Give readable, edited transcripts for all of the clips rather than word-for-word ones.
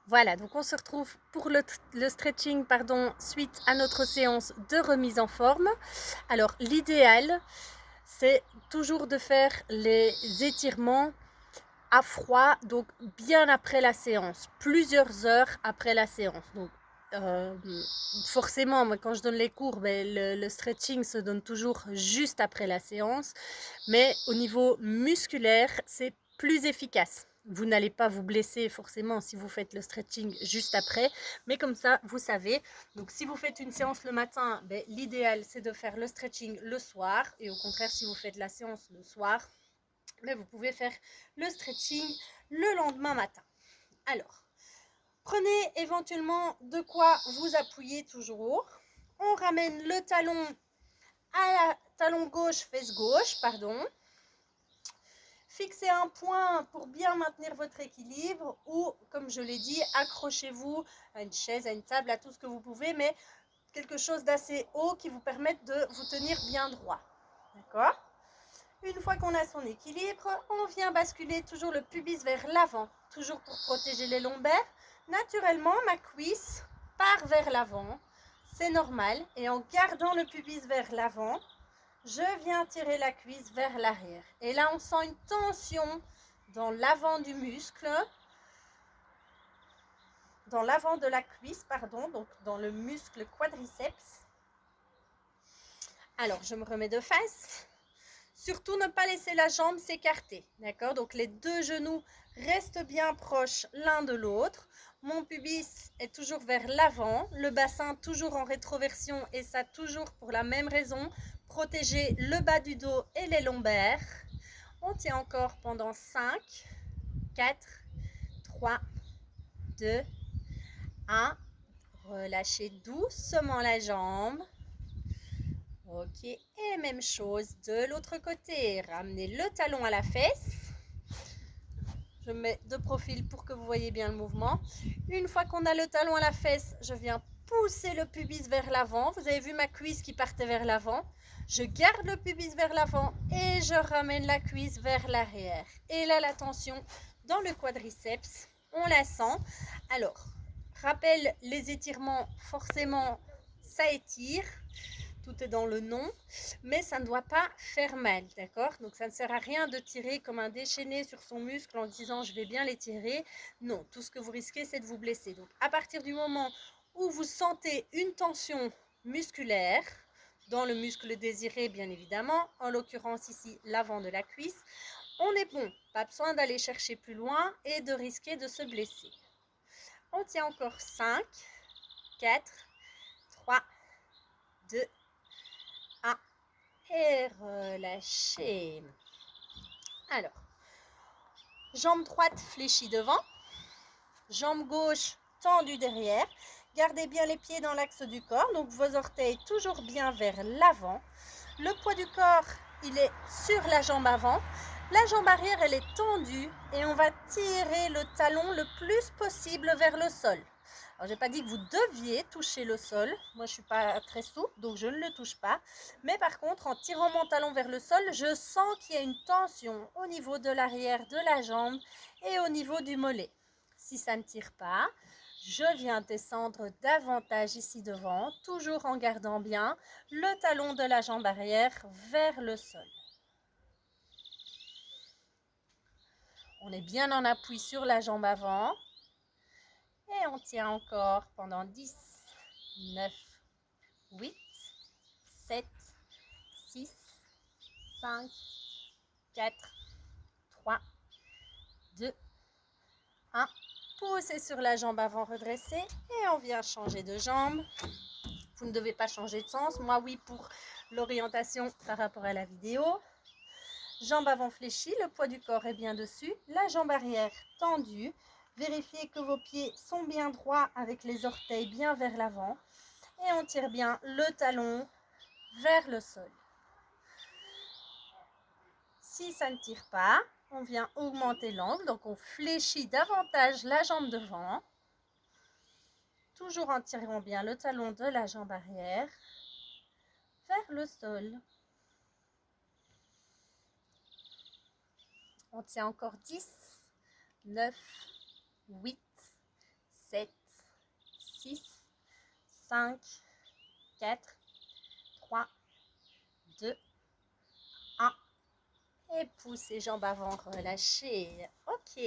Voilà, donc on se retrouve pour le stretching, pardon, suite à notre séance de remise en forme. Alors l'idéal, c'est toujours de faire les étirements à froid, donc bien après la séance, plusieurs heures après la séance. Donc euh, forcément, moi, quand je donne les cours, le stretching se donne toujours juste après la séance, mais au niveau musculaire, c'est plus efficace. Vous n'allez pas vous blesser forcément si vous faites le stretching juste après, mais comme ça, vous savez. Donc si vous faites une séance le matin, l'idéal c'est de faire le stretching le soir, et au contraire, si vous faites la séance le soir, vous pouvez faire le stretching le lendemain matin. Alors, prenez éventuellement de quoi vous appuyer toujours. On ramène le talon à la talon gauche, fesse gauche, pardon. Fixez un point pour bien maintenir votre équilibre ou, comme je l'ai dit, accrochez-vous à une chaise, à une table, à tout ce que vous pouvez, mais quelque chose d'assez haut qui vous permette de vous tenir bien droit. D'accord ? Une fois qu'on a son équilibre, on vient basculer toujours le pubis vers l'avant, toujours pour protéger les lombaires. Naturellement, ma cuisse part vers l'avant, c'est normal, et en gardant le pubis vers l'avant, je viens tirer la cuisse vers l'arrière. Et là, on sent une tension dans l'avant du muscle, dans l'avant de la cuisse, pardon, donc dans le muscle quadriceps. Alors, je me remets de face. Surtout ne pas laisser la jambe s'écarter, d'accord? Donc les deux genoux restent bien proches l'un de l'autre. Mon pubis est toujours vers l'avant, le bassin toujours en rétroversion, et ça toujours pour la même raison, protéger le bas du dos et les lombaires. On tient encore pendant 5, 4, 3, 2, 1. Relâchez doucement la jambe. Ok, et même chose de l'autre côté. Ramenez le talon à la fesse. Je mets de profil pour que vous voyez bien le mouvement. Une fois qu'on a le talon à la fesse, je viens pousser le pubis vers l'avant. Vous avez vu ma cuisse qui partait vers l'avant. Je garde le pubis vers l'avant et je ramène la cuisse vers l'arrière. Et là, la tension dans le quadriceps, on la sent. Alors, rappel, les étirements, forcément, ça étire. Tout est dans le nom, mais ça ne doit pas faire mal, d'accord? Donc ça ne sert à rien de tirer comme un déchaîné sur son muscle en disant je vais bien l'étirer. Non, tout ce que vous risquez, c'est de vous blesser. Donc à partir du moment où vous sentez une tension musculaire, dans le muscle désiré bien évidemment, en l'occurrence ici l'avant de la cuisse, on est bon. Pas besoin d'aller chercher plus loin et de risquer de se blesser. On tient encore 5, 4, 3, 2, 1. Et relâchez. Alors, jambe droite fléchie devant, jambe gauche tendue derrière. Gardez bien les pieds dans l'axe du corps, donc vos orteils toujours bien vers l'avant. Le poids du corps, il est sur la jambe avant. La jambe arrière, elle est tendue et on va tirer le talon le plus possible vers le sol. Alors, je n'ai pas dit que vous deviez toucher le sol. Moi, je ne suis pas très souple, donc je ne le touche pas. Mais par contre, en tirant mon talon vers le sol, je sens qu'il y a une tension au niveau de l'arrière de la jambe et au niveau du mollet. Si ça ne tire pas, je viens descendre davantage ici devant, toujours en gardant bien le talon de la jambe arrière vers le sol. On est bien en appui sur la jambe avant. Et on tient encore pendant 10, 9, 8, 7, 6, 5, 4, 3, 2, 1. Poussez sur la jambe avant redressée et on vient changer de jambe. Vous ne devez pas changer de sens. Moi, oui, pour l'orientation par rapport à la vidéo. Jambe avant fléchie, le poids du corps est bien dessus. La jambe arrière tendue. Vérifiez que vos pieds sont bien droits avec les orteils bien vers l'avant. Et on tire bien le talon vers le sol. Si ça ne tire pas, on vient augmenter l'angle. Donc on fléchit davantage la jambe devant. Toujours en tirant bien le talon de la jambe arrière vers le sol. On tient encore 10, 9, 8, 7, 6, 5, 4, 3, 2, 1. Et poussez jambes avant, relâchez. Ok.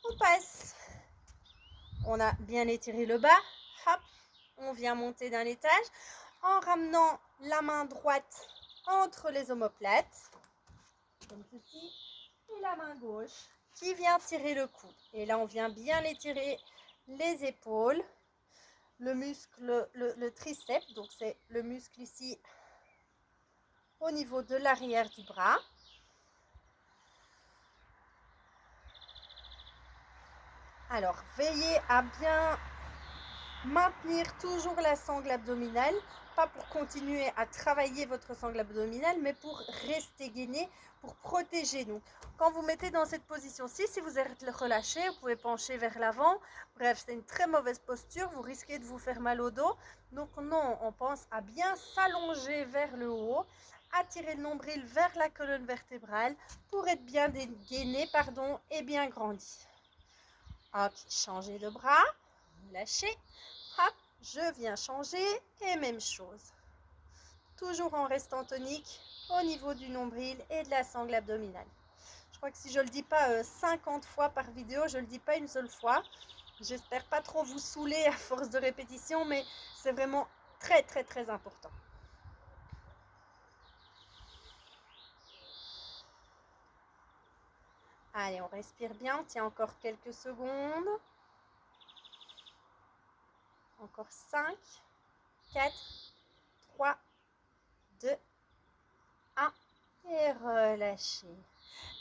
On passe. On a bien étiré le bas. Hop. On vient monter d'un étage en ramenant la main droite entre les omoplates. Comme ceci. Et la main gauche qui vient tirer le cou. Et là, on vient bien étirer les épaules. Le muscle, le triceps. Donc, c'est le muscle ici au niveau de l'arrière du bras. Alors, veillez à bien maintenir toujours la sangle abdominale, pas pour continuer à travailler votre sangle abdominale, mais pour rester gainé, pour protéger. Donc, quand vous mettez dans cette position-ci, si vous êtes relâché, vous pouvez pencher vers l'avant. Bref, c'est une très mauvaise posture, vous risquez de vous faire mal au dos. Donc non, on pense à bien s'allonger vers le haut, à tirer le nombril vers la colonne vertébrale pour être bien gainé, et bien grandi. Ok, changez de bras, lâchez, hop, je viens changer et même chose. Toujours en restant tonique au niveau du nombril et de la sangle abdominale. Je crois que si je ne le dis pas 50 fois par vidéo, je ne le dis pas une seule fois. J'espère pas trop vous saouler à force de répétition, mais c'est vraiment très très très important. Allez, on respire bien, on tient encore quelques secondes. Encore 5, 4, 3, 2, 1 et relâchez.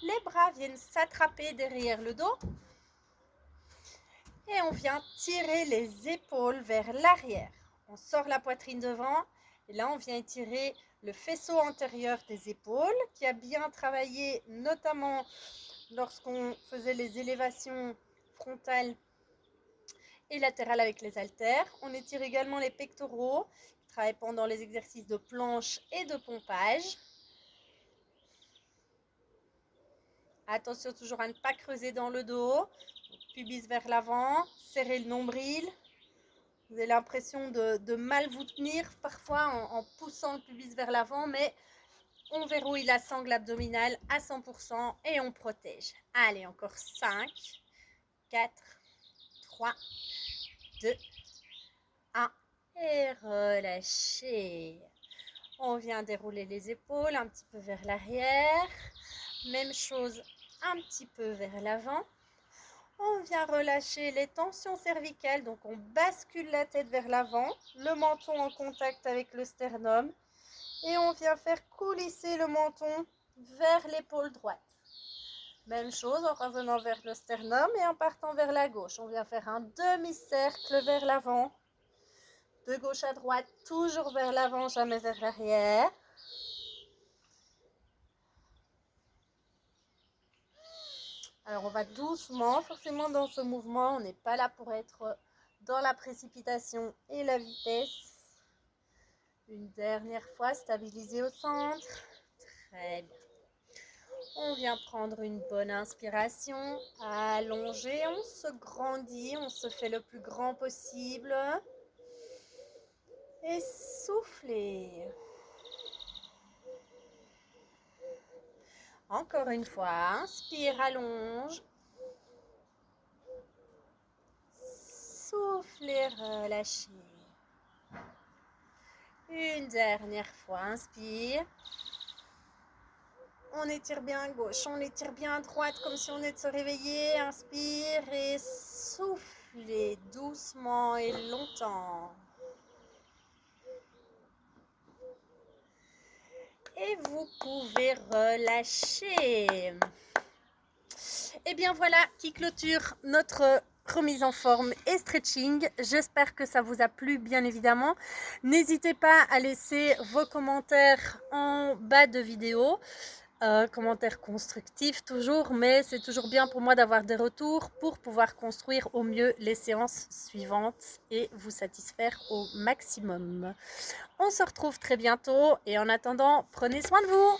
Les bras viennent s'attraper derrière le dos et on vient tirer les épaules vers l'arrière. On sort la poitrine devant et là on vient étirer le faisceau antérieur des épaules qui a bien travaillé notamment lorsqu'on faisait les élévations frontales et latérales avec les haltères. On étire également les pectoraux qui travaillent pendant les exercices de planche et de pompage. Attention toujours à ne pas creuser dans le dos. Pubis vers l'avant, serrez le nombril. Vous avez l'impression de mal vous tenir parfois en poussant le pubis vers l'avant, mais on verrouille la sangle abdominale à 100% et on protège. Allez, encore 5, 4, 3, 2, 1 et relâchez. On vient dérouler les épaules un petit peu vers l'arrière. Même chose un petit peu vers l'avant. On vient relâcher les tensions cervicales, donc on bascule la tête vers l'avant, le menton en contact avec le sternum et on vient faire coulisser le menton vers l'épaule droite. Même chose en revenant vers le sternum et en partant vers la gauche. On vient faire un demi-cercle vers l'avant, de gauche à droite, toujours vers l'avant, jamais vers l'arrière. Alors on va doucement, forcément dans ce mouvement, on n'est pas là pour être dans la précipitation et la vitesse. Une dernière fois, stabilisé au centre. Très bien. On vient prendre une bonne inspiration, allonger, on se grandit, on se fait le plus grand possible. Et soufflez. Encore une fois, inspire, allonge. Soufflez, relâchez. Une dernière fois, inspire. On étire bien à gauche, on étire bien à droite comme si on est de se réveiller. Inspire et soufflez doucement et longtemps. Et vous pouvez relâcher. Et bien voilà qui clôture notre remise en forme et stretching. J'espère que ça vous a plu, bien évidemment. N'hésitez pas à laisser vos commentaires en bas de vidéo. Commentaires constructifs toujours, mais c'est toujours bien pour moi d'avoir des retours pour pouvoir construire au mieux les séances suivantes et vous satisfaire au maximum. On se retrouve très bientôt et en attendant, prenez soin de vous.